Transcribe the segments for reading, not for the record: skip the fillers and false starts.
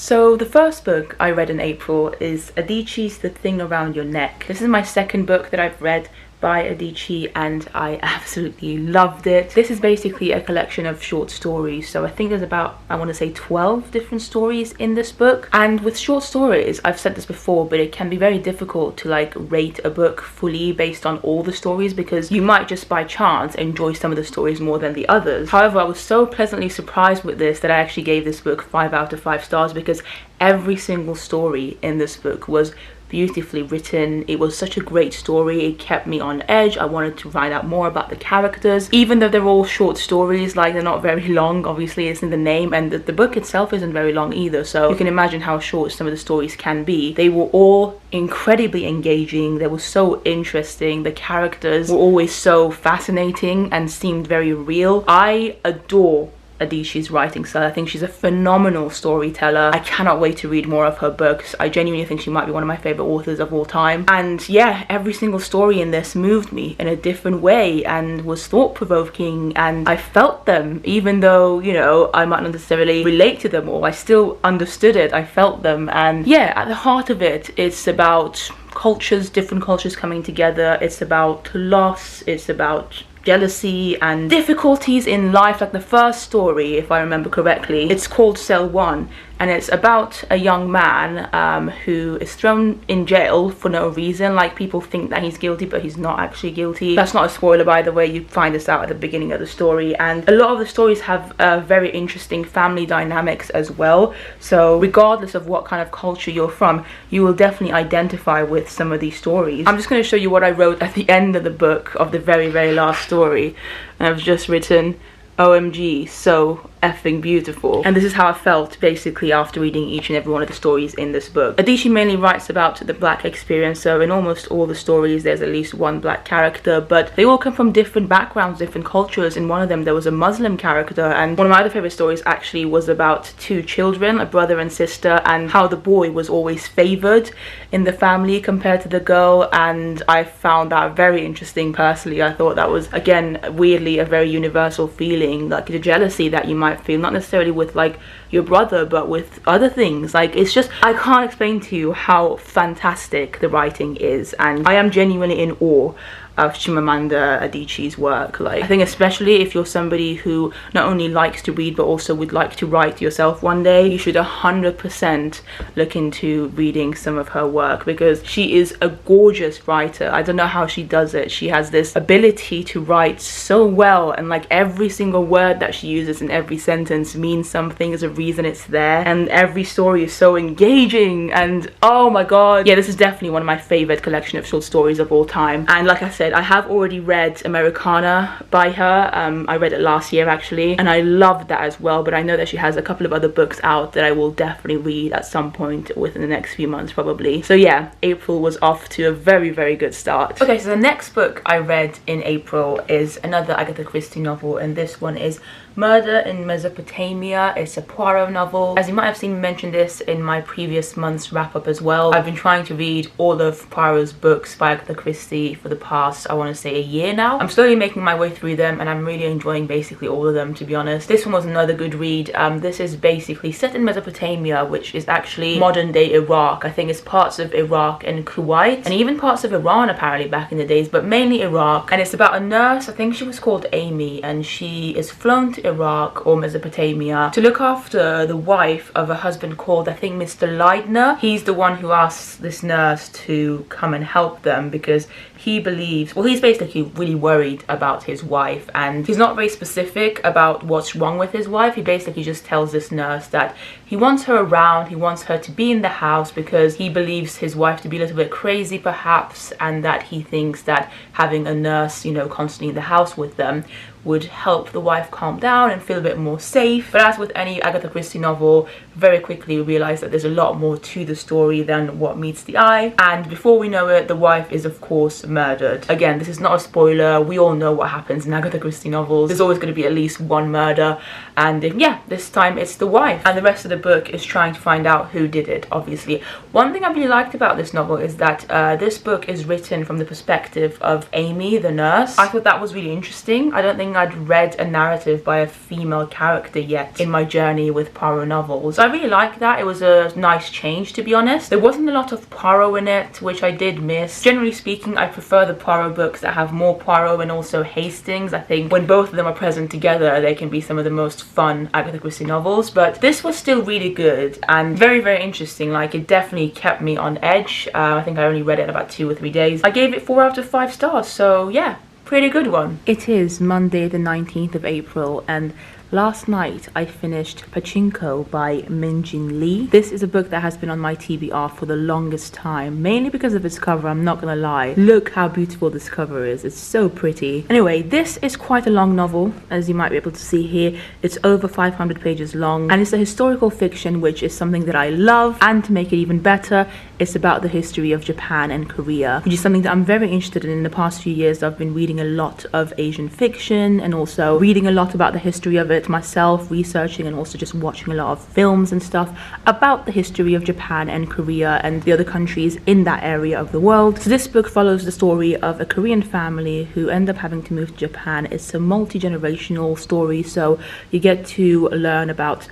So the first book I read in April is Adichie's The Thing Around Your Neck. This is my second book that I've read by Adichie and I absolutely loved it. This is basically a collection of short stories, so I think there's about, I want to say 12 different stories in this book. And with short stories, I've said this before, but it can be very difficult to like rate a book fully based on all the stories, because you might just by chance enjoy some of the stories more than the others. However, I was so pleasantly surprised with this that I actually gave this book 5 out of 5 stars, because every single story in this book was beautifully written. It was such a great story. It kept me on edge. I wanted to find out more about the characters, even though they're all short stories, like they're not very long. Obviously, it's in the name, and the book itself isn't very long either, so you can imagine how short some of the stories can be. They were all incredibly engaging. They were so interesting. The characters were always so fascinating and seemed very real. I adore Adichie's writing style. I think she's a phenomenal storyteller. I cannot wait to read more of her books. I genuinely think she might be one of my favorite authors of all time. And yeah, every single story in this moved me in a different way and was thought-provoking, and I felt them, even though, you know, I might not necessarily relate to them all. I still understood it. I felt them. And yeah, at the heart of it, it's about cultures, different cultures coming together. It's about loss. It's about jealousy and difficulties in life. Like the first story, if I remember correctly, it's called Cell 1, and it's about a young man who is thrown in jail for no reason. Like, people think that he's guilty, but he's not actually guilty. That's not a spoiler, by the way. You find this out at the beginning of the story. And a lot of the stories have very interesting family dynamics as well. So regardless of what kind of culture you're from, you will definitely identify with some of these stories. I'm just going to show you what I wrote at the end of the book, of the very, very last story. And I've just written, OMG, so effing beautiful. And this is how I felt basically after reading each and every one of the stories in this book. Adichie mainly writes about the black experience, so in almost all the stories there's at least one black character, but they all come from different backgrounds, different cultures. In one of them there was a Muslim character, and one of my other favorite stories actually was about 2 children, a brother and sister, and how the boy was always favored in the family compared to the girl. And I found that very interesting personally. I thought that was, again, weirdly a very universal feeling, like the jealousy that you might feel, not necessarily with like your brother, but with other things. Like, it's just, I can't explain to you how fantastic the writing is, and I am genuinely in awe of Chimamanda Adichie's work. Like, I think especially if you're somebody who not only likes to read but also would like to write yourself one day, you should 100% look into reading some of her work, because she is a gorgeous writer. I don't know how she does it. She has this ability to write so well, and like every single word that she uses in every sentence means something. There's a reason it's there, and every story is so engaging. And oh my god, yeah, this is definitely one of my favorite collection of short stories of all time. And like I said, I have already read Americana by her. I read it last year actually, and I loved that as well, but I know that she has a couple of other books out that I will definitely read at some point within the next few months probably. So yeah, April was off to a very, very good start. Okay, so the next book I read in April is another Agatha Christie novel, and this one is Murder in Mesopotamia. It's a Poirot novel. As you might have seen me mention this in my previous month's wrap-up as well, I've been trying to read all of Poirot's books by Agatha Christie for the past, I want to say, a year now. I'm slowly making my way through them, and I'm really enjoying basically all of them, to be honest. This one was another good read. This is basically set in Mesopotamia, which is actually modern-day Iraq. I think it's parts of Iraq and Kuwait, and even parts of Iran apparently back in the days, but mainly Iraq. And it's about a nurse, I think she was called Amy, and she is flown to Iraq or Mesopotamia to look after the wife of a husband called, I think, Mr. Leidner. He's the one who asks this nurse to come and help them because he believes, well, he's basically really worried about his wife, and he's not very specific about what's wrong with his wife. He basically just tells this nurse that he wants her around, he wants her to be in the house because he believes his wife to be a little bit crazy perhaps, and that he thinks that having a nurse, you know, constantly in the house with them would help the wife calm down and feel a bit more safe. But as with any Agatha Christie novel, very quickly we realize that there's a lot more to the story than what meets the eye, and before we know it, the wife is of course murdered. Again, this is not a spoiler. We all know what happens in Agatha Christie novels. There's always going to be at least one murder, and yeah, this time it's the wife, and the rest of the book is trying to find out who did it, obviously. One thing I really liked about this novel is that this book is written from the perspective of Amy, the nurse. I thought that was really interesting. I don't think I'd read a narrative by a female character yet in my journey with Poirot novels. I really liked that. It was a nice change, to be honest. There wasn't a lot of Poirot in it, which I did miss. Generally speaking, I prefer the Poirot books that have more Poirot and also Hastings. I think when both of them are present together, they can be some of the most fun Agatha Christie novels. But this was still really good and very, very interesting. Like, it definitely kept me on edge. I think I only read it in about 2 or 3 days. I gave it 4 out of 5 stars, so yeah, pretty good one. It is Monday the 19th of April, and last night I finished Pachinko by Min-Jin Lee. This is a book that has been on my TBR for the longest time, mainly because of its cover. I'm not gonna lie. Look how beautiful this cover is. It's so pretty. Anyway, this is quite a long novel, as you might be able to see here. It's over 500 pages long, and it's a historical fiction, which is something that I love. And to make it even better, it's about the history of Japan and Korea, which is something that I'm very interested in. In the past few years, I've been reading a lot of Asian fiction and also reading a lot about the history of it myself, researching and also just watching a lot of films and stuff about the history of Japan and Korea and the other countries in that area of the world. So this book follows the story of a Korean family who end up having to move to Japan. It's a multi-generational story, so you get to learn about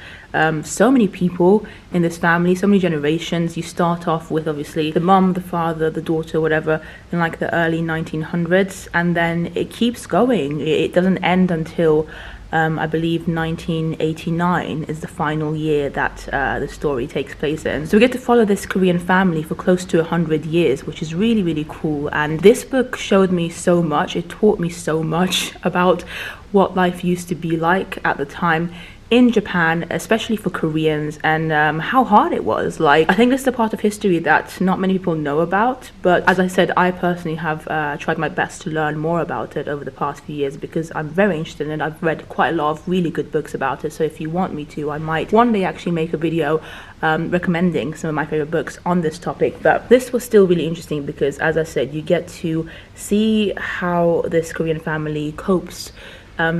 so many people in this family, so many generations. You start off with obviously the mum, the father, the daughter, whatever, in like the early 1900s, and then it keeps going. It doesn't end until I believe 1989 is the final year that the story takes place in. So we get to follow this Korean family for close to 100 years, which is really, really cool. And this book showed me so much. It taught me so much about what life used to be like at the time in Japan, especially for Koreans, and how hard it was. Like, I think this is a part of history that not many people know about, but as I said, I personally have tried my best to learn more about it over the past few years because I'm very interested in it. I've read quite a lot of really good books about it, so if you want me to, I might one day actually make a video recommending some of my favorite books on this topic. But this was still really interesting because, as I said, you get to see how this Korean family copes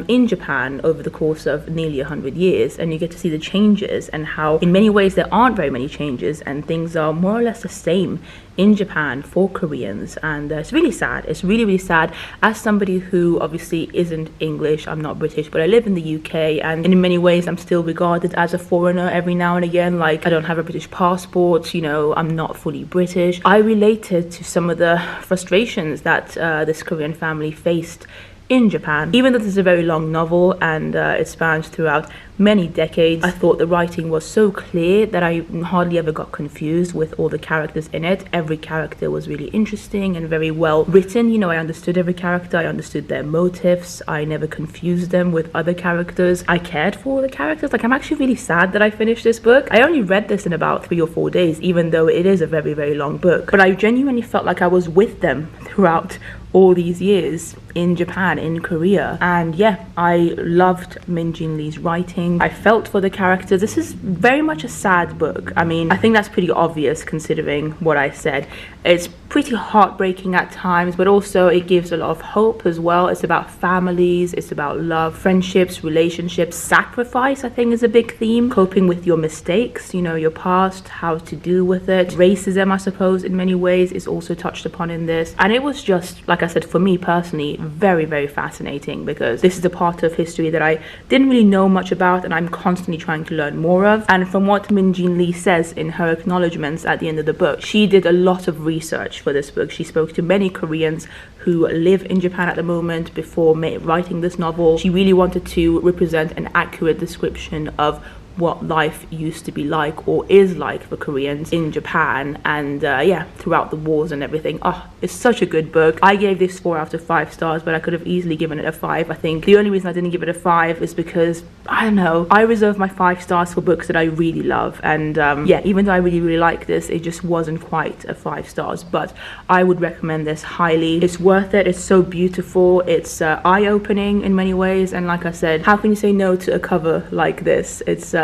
in Japan over the course of nearly 100 years, and you get to see the changes and how in many ways there aren't very many changes and things are more or less the same in Japan for Koreans. And it's really sad. It's really, really sad. As somebody who obviously isn't English, I'm not British, but I live in the UK, and in many ways I'm still regarded as a foreigner every now and again. Like, I don't have a British passport, you know, I'm not fully British. I related to some of the frustrations that this Korean family faced in Japan. Even though this is a very long novel and it spans throughout many decades, I thought the writing was so clear that I hardly ever got confused with all the characters in it. Every character was really interesting and very well written. You know, I understood every character, I understood their motives, I never confused them with other characters. I cared for the characters. Like, I'm actually really sad that I finished this book. I only read this in about 3 or 4 days, even though it is a very, very long book. But I genuinely felt like I was with them throughout all these years in Japan, in Korea. And yeah, I loved Min-Jin Lee's writing. I felt for the characters. This is very much a sad book. I mean, I think that's pretty obvious considering what I said. It's pretty heartbreaking at times, but also it gives a lot of hope as well. It's about families, it's about love, friendships, relationships, sacrifice, I think, is a big theme. Coping with your mistakes, you know, your past, how to deal with it. Racism, I suppose, in many ways is also touched upon in this. And it was just, like I said, for me personally, very, very fascinating because this is a part of history that I didn't really know much about and I'm constantly trying to learn more of. And from what Min-Jin Lee says in her acknowledgements at the end of the book, she did a lot of research for this book. She spoke to many Koreans who live in Japan at the moment before writing this novel. She really wanted to represent an accurate description of what life used to be like or is like for Koreans in Japan, and yeah, throughout the wars and everything. Oh, it's such a good book. I gave this 4 out of 5 stars, but I could have easily given it a 5. I think the only reason I didn't give it a 5 is because, I don't know, I reserve my 5 stars for books that I really love, and yeah, even though I really, really like this, it just wasn't quite a 5 stars, but I would recommend this highly. It's worth it. It's so beautiful. It's eye-opening in many ways, and like I said, how can you say no to a cover like this? It's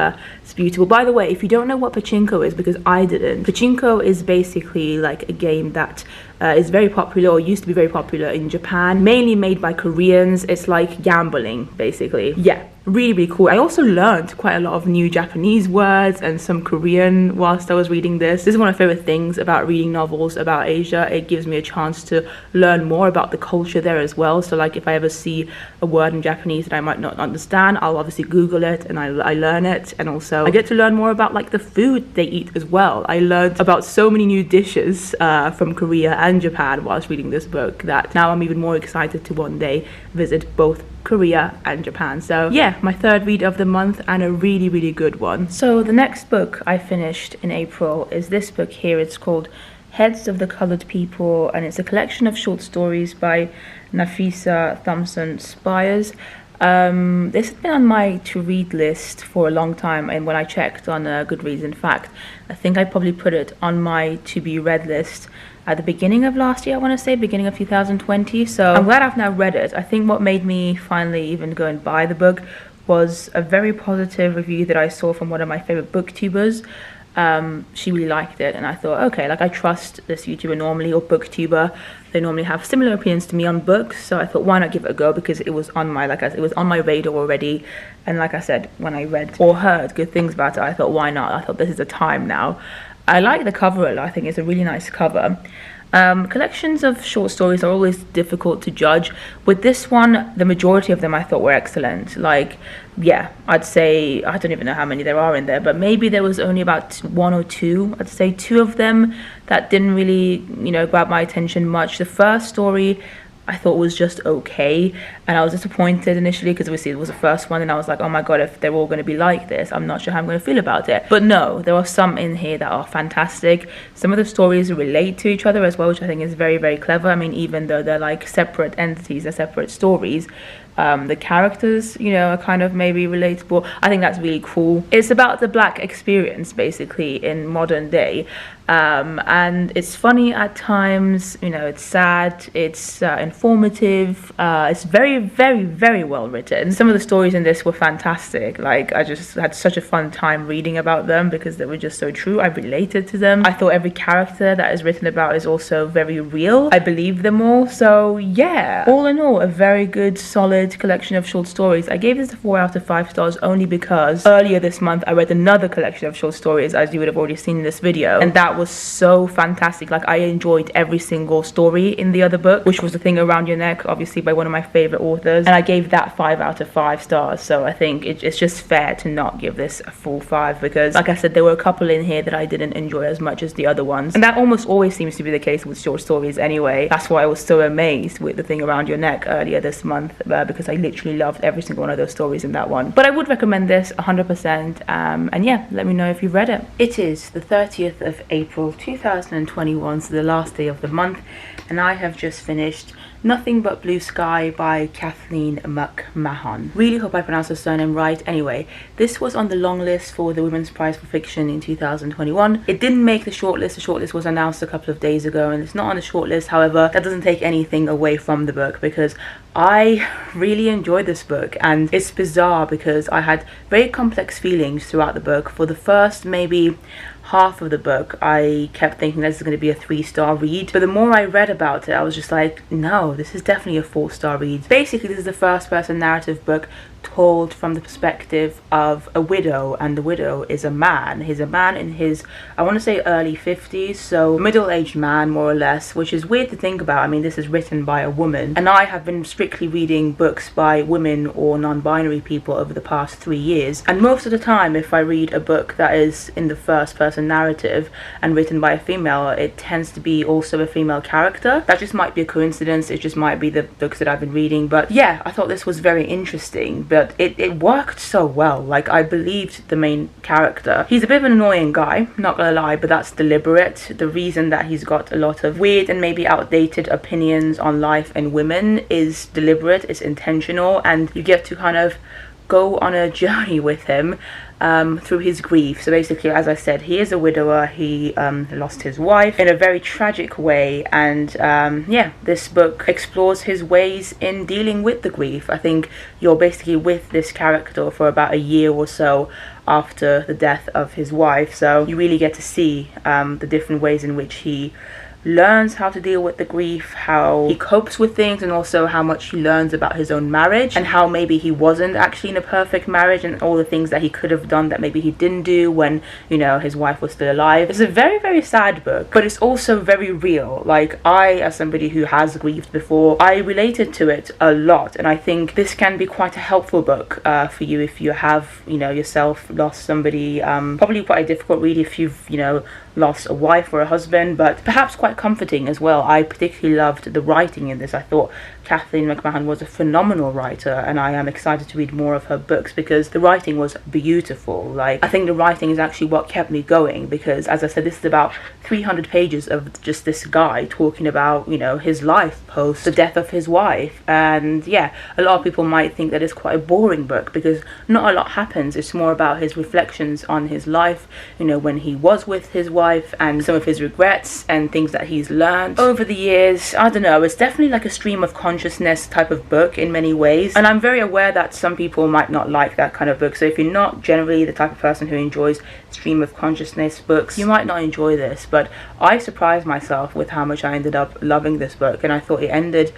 beautiful. By the way, if you don't know what Pachinko is, because I didn't, Pachinko is basically like a game that is very popular, or used to be very popular in Japan, mainly made by Koreans. It's like gambling, basically. Yeah, really cool. I also learned quite a lot of new Japanese words and some Korean whilst I was reading this. This is one of my favorite things about reading novels about Asia. It gives me a chance to learn more about the culture there as well. So like if I ever see a word in Japanese that I might not understand, I'll obviously Google it and I learn it. And also I get to learn more about like the food they eat as well. I learned about so many new dishes from Korea and Japan whilst reading this book that now I'm even more excited to one day visit both Korea and Japan. So yeah, my third read of the month, and a really good one. So the next book I finished in April is this book here. It's called Heads of the Colored People, and it's a collection of short stories by Nafisa Thompson-Spires. This has been on my to-read list for a long time, and when I checked on Goodreads, in fact, I think I probably put it on my to-be-read list at the beginning of last year, I want to say, beginning of 2020. So I'm glad I've now read it. I think what made me finally even go and buy the book was a very positive review that I saw from one of my favorite booktubers. She really liked it, and I thought, okay, like I trust this YouTuber normally, or booktuber. They normally have similar opinions to me on books, so I thought, why not give it a go? Because it was on my it was on my radar already, and like I said, when I read or heard good things about it, I thought, why not? I thought this is the time now. I like the cover a lot. I think it's a really nice cover. Collections of short stories are always difficult to judge. With this one, the majority of them I thought were excellent. Like, yeah, I'd say, I don't even know how many there are in there, but maybe there was only about one or two. I'd say two of them that didn't really, grab my attention much. The first story I thought was just okay, and I was disappointed initially because obviously it was the first one, and I was like, oh my god, if they're all going to be like this, I'm not sure how I'm going to feel about it. But no, there are some in here that are fantastic. Some of the stories relate to each other as well, which I think is very clever. I mean, even though they're like separate entities, they're separate stories, the characters, are kind of maybe relatable. I think that's really cool. It's about the black experience basically in modern day, and it's funny at times, it's sad, it's informative, it's very well written. Some of the stories in this were fantastic. Like, I just had such a fun time reading about them because they were just so true. I related to them. I thought every character that is written about is also very real. I believe them all. So yeah, all in all, a very good, solid collection of short stories. I gave this a 4 out of 5 stars only because earlier this month I read another collection of short stories, as you would have already seen in this video, and that was so fantastic. Like, I enjoyed every single story in the other book, which was The Thing Around Your Neck, obviously by one of my favorite authors, and I gave that 5 out of 5 stars. So I think it's just fair to not give this a full 5, because like I said, there were a couple in here that I didn't enjoy as much as the other ones, and that almost always seems to be the case with short stories anyway. That's why I was so amazed with The Thing Around Your Neck earlier this month, because I literally loved every single one of those stories in that one. But I would recommend this 100%, and yeah, let me know if you've read it. It is the 30th of April 2021, so the last day of the month, and I have just finished Nothing But Blue Sky by Kathleen McMahon. Really hope I pronounced her surname right. Anyway, this was on the long list for the Women's Prize for Fiction in 2021. It didn't make the shortlist. The shortlist was announced a couple of days ago, and it's not on the shortlist. However, that doesn't take anything away from the book, because I really enjoyed this book, and it's bizarre because I had very complex feelings throughout the book. For the first maybe half of the book, I kept thinking this is going to be a 3-star read, but the more I read about it, I was just like, no, this is definitely a 4-star read. Basically, this is a first-person narrative book told from the perspective of a widow, and the widow is a man. He's a man in his, I want to say, early 50s, so middle-aged man more or less, which is weird to think about. I mean, this is written by a woman, and I have been strictly reading books by women or non-binary people over the past 3 years, and most of the time if I read a book that is in the first-person narrative and written by a female, it tends to be also a female character. That just might be a coincidence, it just might be the books that I've been reading. But yeah, I thought this was very interesting, but it worked so well. Like, I believed the main character. He's a bit of an annoying guy, not gonna lie, but that's deliberate. The reason that he's got a lot of weird and maybe outdated opinions on life and women is deliberate, it's intentional, and you get to kind of go on a journey with him through his grief. So basically, as I said, he is a widower. He lost his wife in a very tragic way, and yeah, this book explores his ways in dealing with the grief. I think you're basically with this character for about a year or so after the death of his wife, so you really get to see the different ways in which he learns how to deal with the grief, how he copes with things, and also how much he learns about his own marriage and how maybe he wasn't actually in a perfect marriage and all the things that he could have done that maybe he didn't do when, you know, his wife was still alive. It's a very, very sad book, but it's also very real. Like, I, as somebody who has grieved before, I related to it a lot, and I think this can be quite a helpful book for you if you have, you know, yourself lost somebody. Probably quite a difficult read if you've, you know, lost a wife or a husband, but perhaps quite comforting as well. I particularly loved the writing in this. I thought Kathleen McMahon was a phenomenal writer, and I am excited to read more of her books because the writing was beautiful. Like, I think the writing is actually what kept me going, because as I said, this is about 300 pages of just this guy talking about, you know, his life post the death of his wife. And yeah, a lot of people might think that it's quite a boring book because not a lot happens. It's more about his reflections on his life, you know, when he was with his wife, and some of his regrets and things that he's learned over the years. I don't know, it's definitely like a stream of consciousness type of book in many ways, and I'm very aware that some people might not like that kind of book. So if you're not generally the type of person who enjoys stream of consciousness books, you might not enjoy this. But I surprised myself with how much I ended up loving this book, and I thought it ended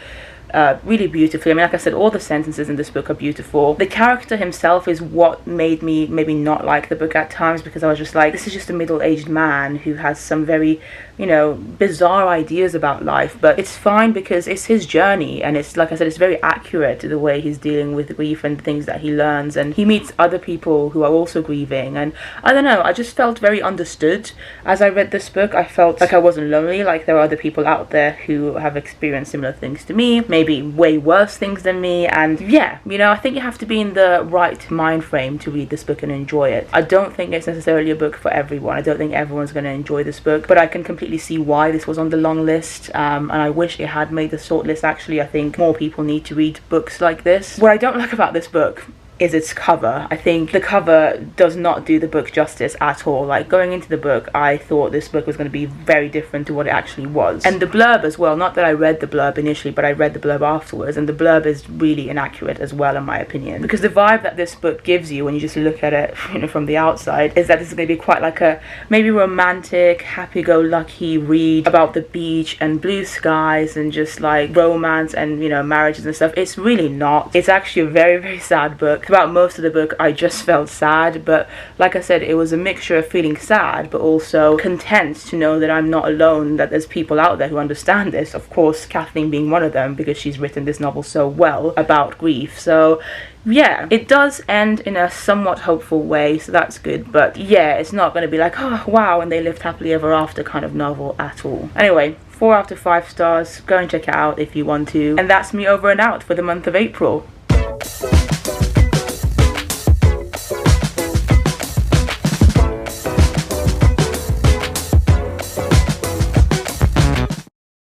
really beautifully. I mean, like I said, all the sentences in this book are beautiful. The character himself is what made me maybe not like the book at times, because I was just like, this is just a middle-aged man who has some very, you know, bizarre ideas about life. But it's fine because it's his journey, and it's, like I said, it's very accurate to the way he's dealing with grief and things that he learns, and he meets other people who are also grieving. And I don't know, I just felt very understood as I read this book. I felt like I wasn't lonely, like there are other people out there who have experienced similar things to me, maybe way worse things than me. And yeah, you know, I think you have to be in the right mind frame to read this book and enjoy it. I don't think it's necessarily a book for everyone. I don't think everyone's going to enjoy this book, but I can completely see why this was on the long list, and I wish it had made the short list. Actually, I think more people need to read books like this. What I don't like about this book is its cover. I think the cover does not do the book justice at all. Like, going into the book, I thought this book was going to be very different to what it actually was. And the blurb as well, not that I read the blurb initially, but I read the blurb afterwards, and the blurb is really inaccurate as well, in my opinion, because the vibe that this book gives you when you just look at it, you know, from the outside, is that this is going to be quite like a maybe romantic, happy-go-lucky read about the beach and blue skies and just like romance and, you know, marriages and stuff. It's really not. It's actually a very, very sad book. About most of the book I just felt sad, but like I said, it was a mixture of feeling sad but also content to know that I'm not alone, that there's people out there who understand this. Of course, Kathleen being one of them, because she's written this novel so well about grief. So yeah, it does end in a somewhat hopeful way, so that's good. But yeah, it's not going to be like, oh wow, and they lived happily ever after kind of novel at all. Anyway, 4 out of 5 stars. Go and check it out if you want to. And that's me over and out for the month of April.